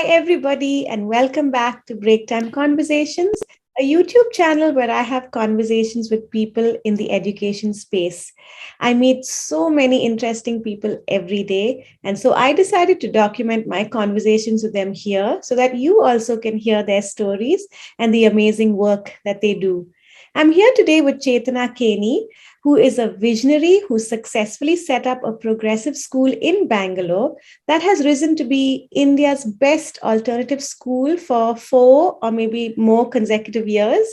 everybody, and welcome back to Breaktime Conversations, a YouTube channel where I have conversations with people in the education space. I meet so many interesting people every day, and so I decided to document my conversations with them here so that you also can hear their stories and the amazing work that they do. I'm here today with Chetana Keni, who is a visionary who successfully set up a progressive school in Bangalore that has risen to be India's best alternative school for 4 or maybe more consecutive years.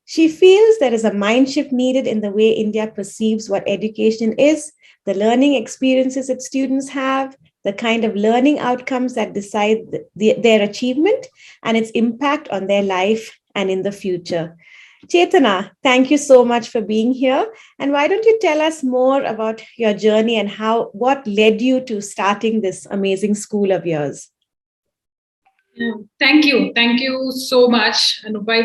She feels there is a mind shift needed in the way India perceives what education is, the learning experiences its students have, the kind of learning outcomes that decide their achievement, and its impact on their life and in the future. Chetana, thank you so much for being here. And why don't you tell us more about your journey and what led you to starting this amazing school of yours? Thank you. Thank you so much, Anupa.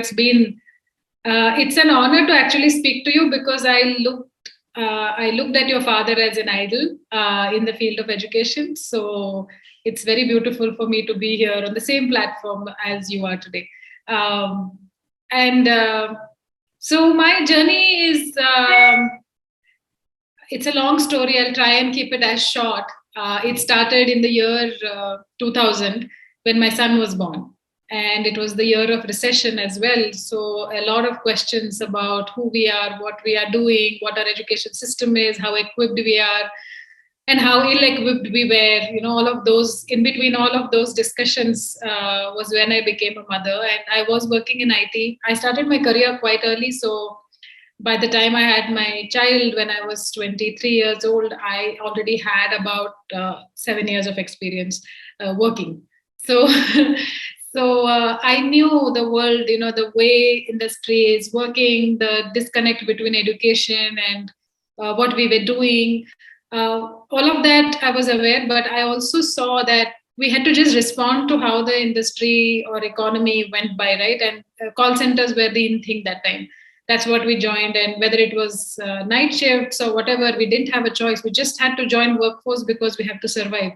It's an honor to actually speak to you because I looked at your father as an idol in the field of education. So it's very beautiful for me to be here on the same platform as you are today. And so my journey it's a long story. I'll try and keep it as short. It started in the year 2000 when my son was born. And it was the year of recession as well. So a lot of questions about who we are, what we are doing, what our education system is, how equipped we are, and how ill-equipped we were. All of those, in between all of those discussions was when I became a mother. And I was working in IT. I started my career quite early. So by the time I had my child, when I was 23 years old, I already had about 7 years of experience working. So, I knew the world, the way industry is working, the disconnect between education and what we were doing. All of that I was aware, but I also saw that we had to just respond to how the industry or economy went by, right? And call centers were the in thing that time. That's what we joined. And whether it was night shifts or whatever, we didn't have a choice. We just had to join workforce because we have to survive.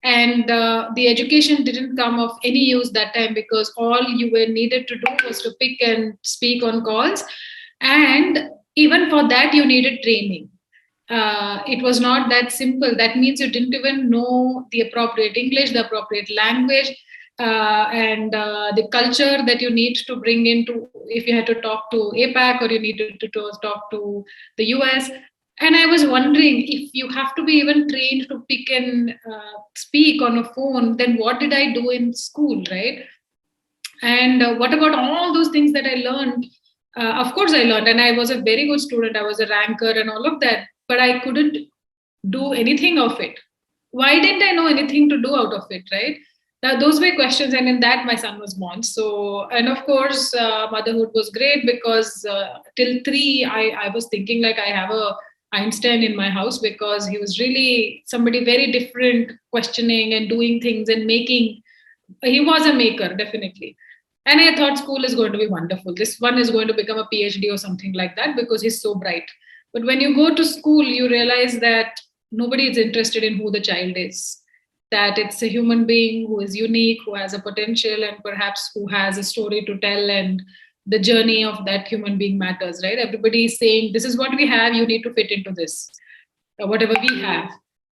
And the education didn't come of any use that time because all you were needed to do was to pick and speak on calls. And even for that, you needed training. It was not that simple. That means you didn't even know the appropriate English, the appropriate language, and the culture that you need to bring into if you had to talk to APAC or you needed to talk to the US. And I was wondering, if you have to be even trained to pick and speak on a phone, then what did I do in school, right? And what about all those things that I learned? Of course, I learned, and I was a very good student. I was a ranker and all of that, but I couldn't do anything of it. Why didn't I know anything to do out of it, right? Those were questions, and in that, my son was born. So, and of course, motherhood was great because till 3, I was thinking like I have a Einstein in my house because he was really somebody very different, questioning and doing things and making. He was a maker, definitely. And I thought school is going to be wonderful. This one is going to become a PhD or something like that because he's so bright. But when you go to school, you realize that nobody is interested in who the child is, that it's a human being who is unique, who has a potential, and perhaps who has a story to tell. And the journey of that human being matters, right? Everybody is saying, this is what we have, you need to fit into this, whatever we have.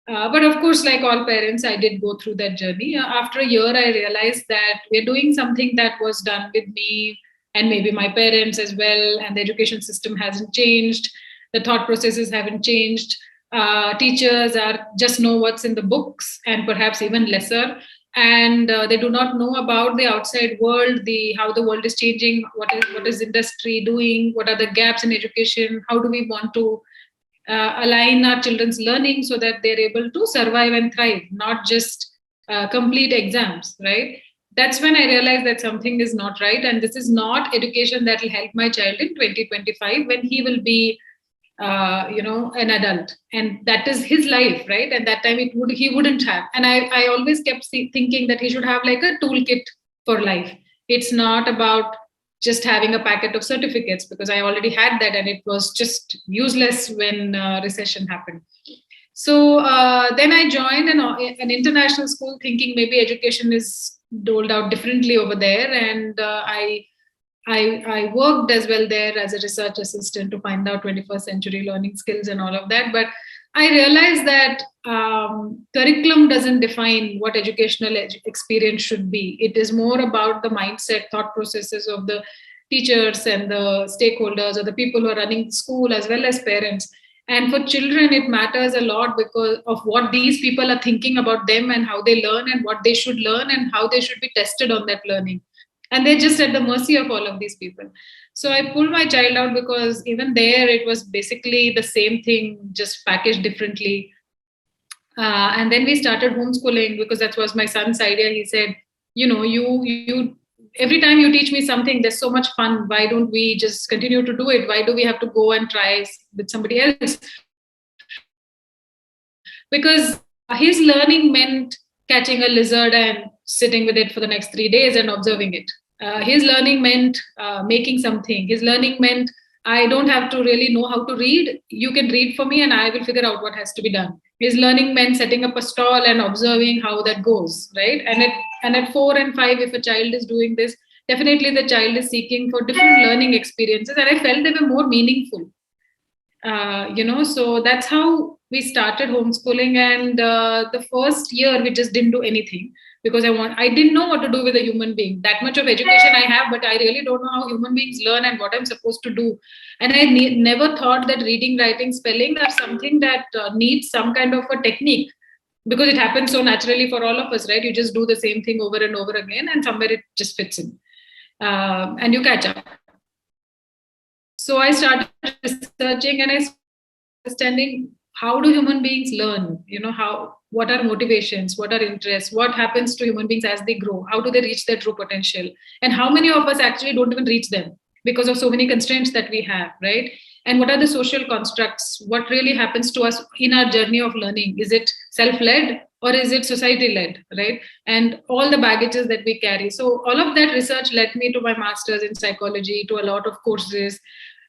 But of course, like all parents, I did go through that journey. After a year, I realized that we're doing something that was done with me and maybe my parents as well, and the education system hasn't changed. The thought processes haven't changed. Teachers are just know what's in the books and perhaps even lesser, and they do not know about the outside world, the how the world is changing, what is industry doing, what are the gaps in education, how do we want to align our children's learning so that they're able to survive and thrive, not just complete exams, right? That's when I realized that something is not right, and this is not education that will help my child in 2025 when he will be an adult, and that is his life, right? And that time he wouldn't have. And I always kept thinking that he should have like a toolkit for life. It's not about just having a packet of certificates because I already had that and it was just useless when recession happened. So then I joined an international school, thinking maybe education is doled out differently over there, and I worked as well there as a research assistant to find out 21st century learning skills and all of that. But I realized that curriculum doesn't define what educational experience should be. It is more about the mindset, thought processes of the teachers and the stakeholders or the people who are running the school, as well as parents. And for children, it matters a lot because of what these people are thinking about them and how they learn and what they should learn and how they should be tested on that learning. And they're just at the mercy of all of these people. So I pulled my child out because even there it was basically the same thing, just packaged differently. And then we started homeschooling because that was my son's idea. He said, you every time you teach me something, there's so much fun. Why don't we just continue to do it? Why do we have to go and try with somebody else? Because his learning meant catching a lizard and sitting with it for the next 3 days and observing it. His learning meant making something. His learning meant I don't have to really know how to read. You can read for me and I will figure out what has to be done. His learning meant setting up a stall and observing how that goes, right? And at 4 and 5, if a child is doing this, definitely the child is seeking for different learning experiences. And I felt they were more meaningful. So that's how we started homeschooling. And the first year we just didn't do anything because I didn't know what to do with a human being. That much of education I have, but I really don't know how human beings learn and what I'm supposed to do. And I never thought that reading, writing, spelling are something that needs some kind of a technique, because it happens so naturally for all of us, right? You just do the same thing over and over again, and somewhere it just fits in, and you catch up. So I started researching and I started understanding, how do human beings learn? What are motivations? What are interests? What happens to human beings as they grow? How do they reach their true potential? And how many of us actually don't even reach them because of so many constraints that we have, right? And what are the social constructs? What really happens to us in our journey of learning? Is it self-led or is it society-led, right? And all the baggages that we carry. So all of that research led me to my master's in psychology, to a lot of courses,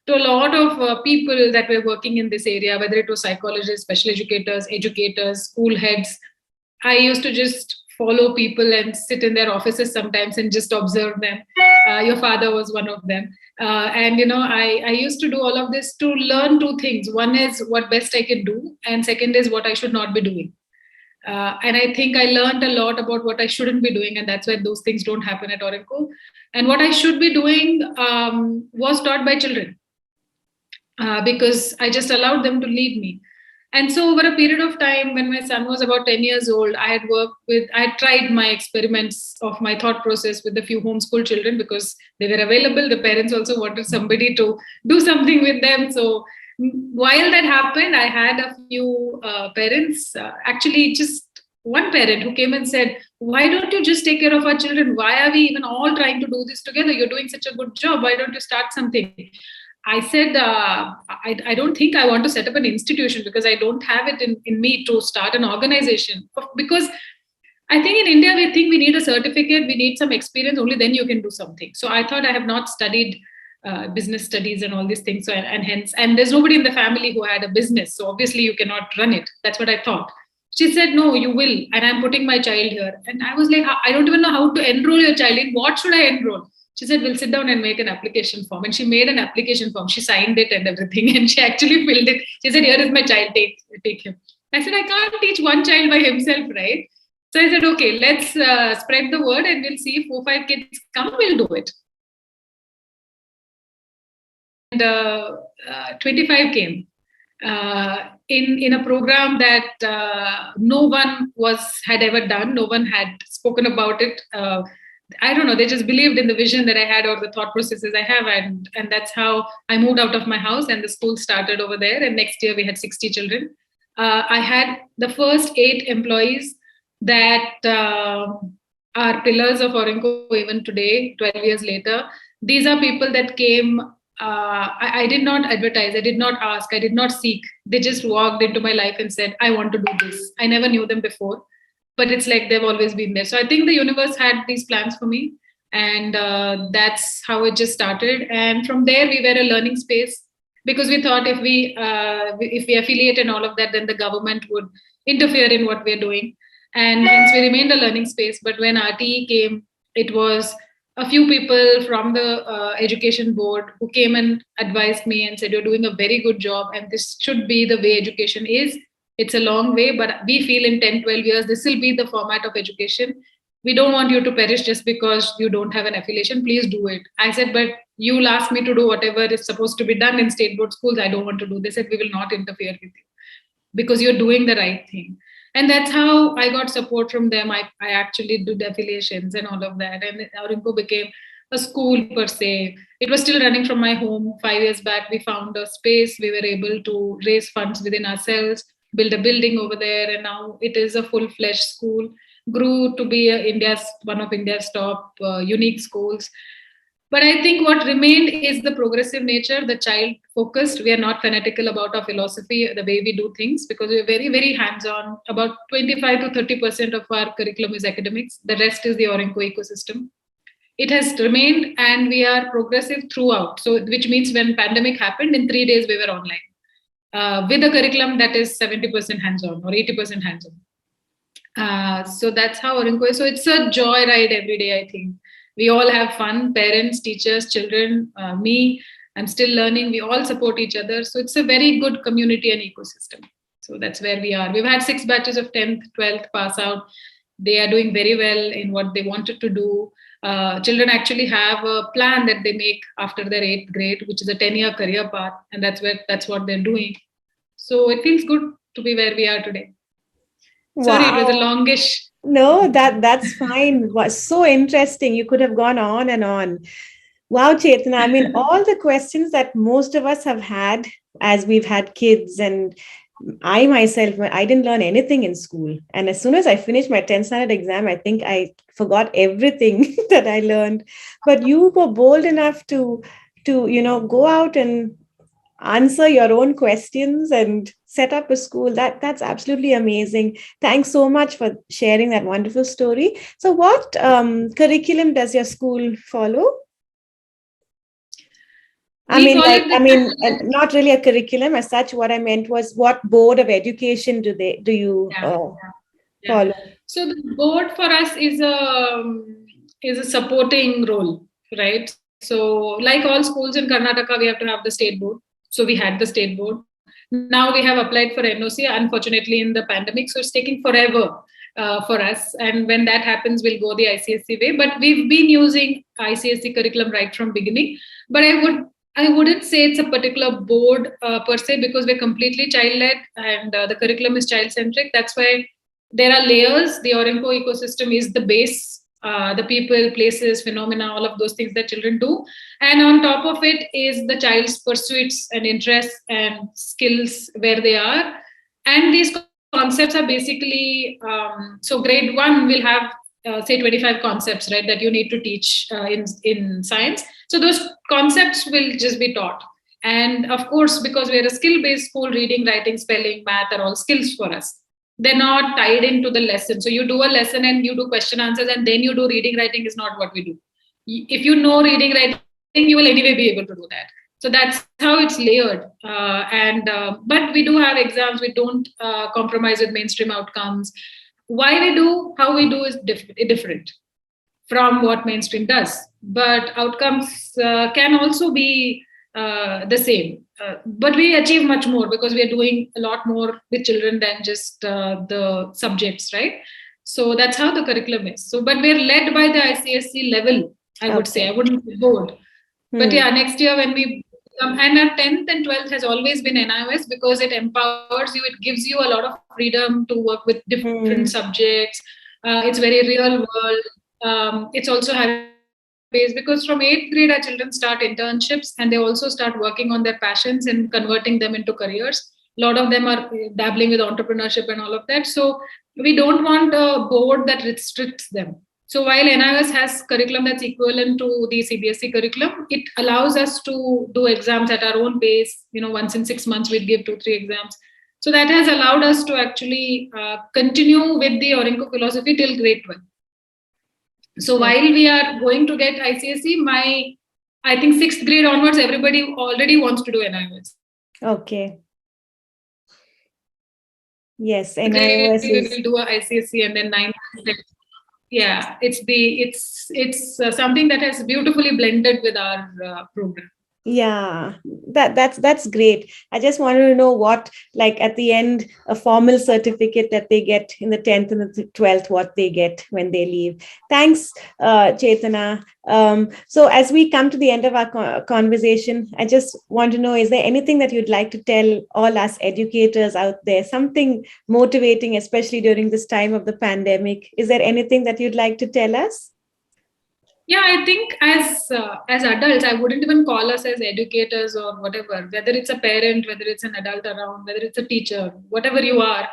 to a lot of people that were working in this area, whether it was psychologists, special educators, school heads. I used to just follow people and sit in their offices sometimes and just observe them. Your father was one of them. I used to do all of this to learn two things. One is what best I can do, and second is what I should not be doing. And I think I learned a lot about what I shouldn't be doing, and that's why those things don't happen at Oracle. And what I should be doing was taught by children. Because I just allowed them to lead me. And so over a period of time, when my son was about 10 years old, I had tried my experiments of my thought process with a few homeschool children because they were available. The parents also wanted somebody to do something with them. So while that happened, I had a few parents, actually just one parent who came and said, why don't you just take care of our children? Why are we even all trying to do this together? You're doing such a good job. Why don't you start something? I said, I don't think I want to set up an institution because I don't have it in me to start an organization. Because I think in India, we think we need a certificate, we need some experience, only then you can do something. So I thought I have not studied business studies and all these things. So, and there's nobody in the family who had a business. So obviously you cannot run it. That's what I thought. She said, no, you will. And I'm putting my child here. And I was like, I don't even know how to enroll your child in. What should I enroll? She said, we'll sit down and make an application form. And she made an application form. She signed it and everything. And she actually filled it. She said, here is my child, take him. I said, I can't teach one child by himself, right? So I said, okay, let's spread the word and we'll see if 4-5 kids come, we'll do it. And 25 came in a program that no one had ever done. No one had spoken about it. I don't know, they just believed in the vision that I had or the thought processes I have. And that's how I moved out of my house and the school started over there. And next year we had 60 children. I had the first 8 employees that are pillars of Orinco even today, 12 years later. These are people that came, I did not advertise, I did not ask, I did not seek. They just walked into my life and said, I want to do this. I never knew them before. But it's like they've always been there. So I think the universe had these plans for me. And that's how it just started. And from there, we were a learning space. because we thought if we affiliate and all of that, then the government would interfere in what we're doing, and hence we remained a learning space. But when RTE came, it was a few people from the education board who came and advised me and said, you're doing a very good job and this should be the way education is. It's a long way, but we feel in 10, 12 years this will be the format of education. We don't want you to perish just because you don't have an affiliation. Please do it. I said, but you'll ask me to do whatever is supposed to be done in state board schools. I don't want to do. They said, we will not interfere with you because you're doing the right thing. And that's how I got support from them. I actually did affiliations and all of that. And Aurinko became a school per se. It was still running from my home. 5 years back, we found a space. We were able to raise funds within ourselves, build a building over there. And now it is a full-fledged school. Grew to be one of India's top unique schools. But I think what remained is the progressive nature, the child focused. We are not fanatical about our philosophy, the way we do things, because we are very, very hands on. About 25 to 30% of our curriculum is academics. The rest is the Aurinko ecosystem. It has remained, and we are progressive throughout. So, which means when pandemic happened, in 3 days we were online with a curriculum that is 70% hands on or 80% hands on. So that's how Aurinko is. So it's a joyride every day, I think. We all have fun, parents, teachers, children, me. I'm still learning. We all support each other. So it's a very good community and ecosystem. So that's where we are. We've had 6 batches of 10th, 12th pass out. They are doing very well in what they wanted to do. Children actually have a plan that they make after their 8th grade, which is a 10-year career path. And that's what they're doing. So it feels good to be where we are today. Wow. Sorry, it was a longish. No, that's fine. Was so interesting. You could have gone on and on. Wow, Chetana. I mean, all the questions that most of us have had as we've had kids, and I myself, I didn't learn anything in school. And as soon as I finished my 10th standard exam, I think I forgot everything that I learned. But you were bold enough to go out and answer your own questions and set up a school. That's absolutely amazing. Thanks so much for sharing that wonderful story. So what curriculum does your school follow? Not really a curriculum as such. What I meant was, what board of education do you follow? So the board for us is a supporting role, right? So like all schools in Karnataka, we have to have the state board. So we had the state board. Now we have applied for NOC, unfortunately, in the pandemic. So it's taking forever for us. And when that happens, we'll go the ICSE way. But we've been using ICSE curriculum right from beginning. But I wouldn't say it's a particular board per se, because we're completely child-led and the curriculum is child-centric. That's why there are layers. The Aurinko ecosystem is the base. The people, places, phenomena, all of those things that children do. And on top of it is the child's pursuits and interests and skills where they are. And these concepts are basically, so grade 1 will have, say, 25 concepts, right, that you need to teach in science. So those concepts will just be taught. And of course, because we're a skill-based school, reading, writing, spelling, math are all skills for us. They're not tied into the lesson. So you do a lesson and you do question answers and then you do reading, writing is not what we do. If you know reading, writing, you will anyway be able to do that. So that's how it's layered. But we do have exams. We don't compromise with mainstream outcomes. Why we do, how we do is different from what mainstream does. But outcomes can also be the same. But we achieve much more because we are doing a lot more with children than just the subjects, right? So that's how the curriculum is. So, but we're led by the ICSE level, I would say. I wouldn't say board. But yeah, next year when we and our 10th and 12th has always been NIOS because it empowers you. It gives you a lot of freedom to work with different subjects. It's very real world. It's also having because from 8th grade our children start internships and they also start working on their passions and converting them into careers. A lot of them are dabbling with entrepreneurship and all of that. So we don't want a board that restricts them. So while NIOS has curriculum that's equivalent to the CBSE curriculum, it allows us to do exams at our own pace. Once in 6 months we'd give 2-3 exams. So that has allowed us to actually continue with the Aurinko philosophy till grade 12. So while we are going to get ICSE, I think sixth grade onwards, everybody already wants to do NIOS. Okay. Yes, Grade NIOS we is. will do a ICSE, and then ninth. Yeah, it's something that has beautifully blended with our program. Yeah, that's great. I just wanted to know what, like at the end, a formal certificate that they get in the 10th and the 12th, what they get when they leave. Thanks, Chetana. So as we come to the end of our conversation, I just want to know, is there anything that you'd like to tell all us educators out there, something motivating, especially during this time of the pandemic? Is there anything that you'd like to tell us? Yeah, I think as adults, I wouldn't even call us as educators or whatever. Whether it's a parent, whether it's an adult around, whether it's a teacher, whatever you are,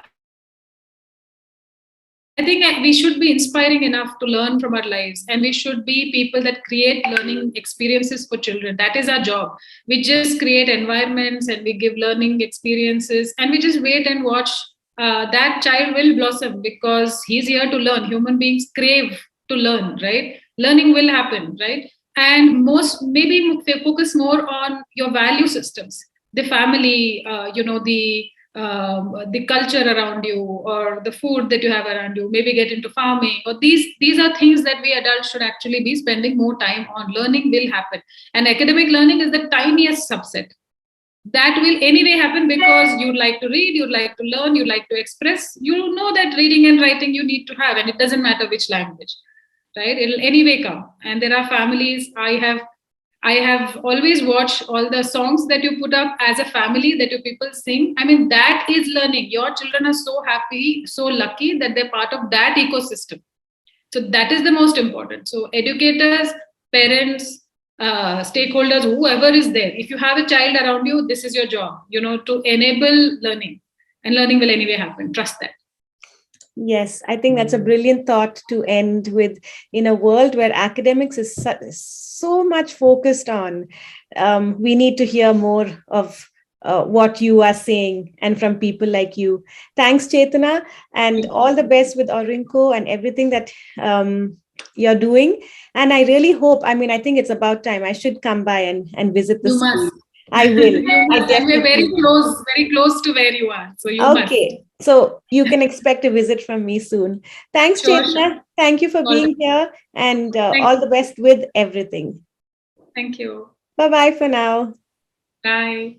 I think we should be inspiring enough to learn from our lives, and we should be people that create learning experiences for children. That is our job. We just create environments and we give learning experiences, and we just wait and watch. That child will blossom because he's here to learn. Human beings crave to learn, right? Learning will happen, right? And most maybe focus more on your value systems, the family, the culture around you, or the food that you have around you. Maybe get into farming, or these are things that we adults should actually be spending more time on. Learning will happen, and academic learning is the tiniest subset. That will anyway happen because you like to read, you like to learn, you like to express. You know that reading and writing you need to have, and it doesn't matter which language, right? It'll anyway come. And there are families. I have always watched all the songs that you put up as a family that you people sing. I mean, that is learning. Your children are so happy, so lucky that they're part of that ecosystem. So that is the most important. So educators, parents, stakeholders, whoever is there, if you have a child around you, this is your job, to enable learning. And learning will anyway happen. Trust that. Yes, I think that's a brilliant thought to end with. In a world where academics is so much focused on, we need to hear more of what you are saying and from people like you. Thanks, Chetana, and all the best with Orinco and everything that you're doing. And I really hope, I mean, I think it's about time. I should come by and visit the You school. must. I will. You I must. And we're definitely will. very close to where you are. So you must. Okay, so you can expect a visit from me soon. Thanks, Sure, sure. Chetna. Thank you for All right. being here, and Thank all the you. best with everything. Thank you. Bye bye for now. Bye.